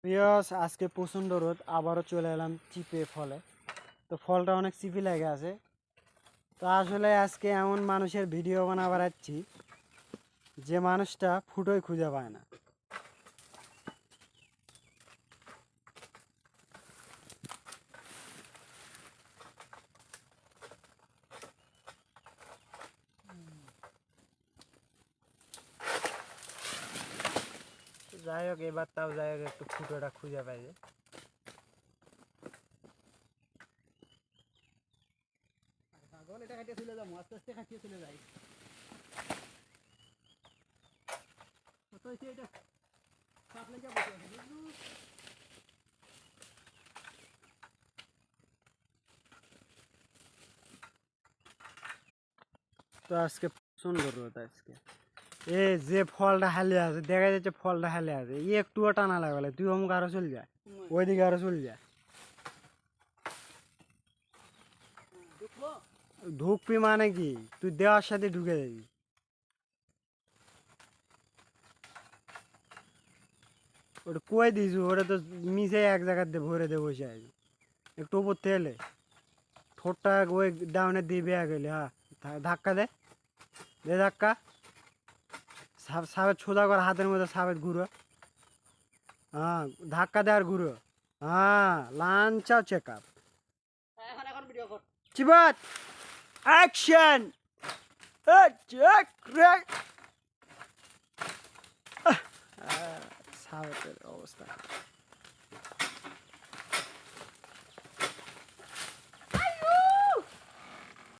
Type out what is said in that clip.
পিয়াস আজকে প্রচণ্ড রোদ, আবারও চলে এলাম চিপে ফলে। তো ফলটা অনেক চিপি লেগে আছে। তো আসলে আজকে এমন মানুষের ভিডিও বানাবার যাচ্ছি যে মানুষটা ফুটোই খুঁজে পায় না। যাই হোক, এবার তাও যাই হোক একটু ফুটোটা খুঁজে পাই যে। এটা খাইতে চলে যাবো, আস্তে আস্তে খাইতে চলে যাই। এটা কাটলে যাবো তো আজকে প্রচণ্ড রোদ আজকে। এ যে ফলটা হালে আছে, দেখা যাচ্ছে ফলটা হালে আছে, একটুও টানা লাগালে তুই অমুক আরো চল যা, ওইদিকে আরো চল যা। ঢুকবি মানে কি, তুই দেওয়ার সাথে ঢুকে যাবি। ওটা কই দিছু, ওটা তো মিশে এক জায়গাতে ভরে দে বসে আছে। একটু উপর তেলে ঠোঁটটা ওই ডাউনে দিয়ে বেয়া গেলে, হ্যাঁ ধাক্কা দে, দে ধাক্কা। সাবেদ সোজা কর, হাতের মধ্যে সাবেদ ঘুরো। হ্যাঁ ধাক্কা দে আর ঘুরো। হ্যাঁ লাঞ্চাও চেক আপ চিবাত অ্যাকশন। সাবেদের অবস্থা।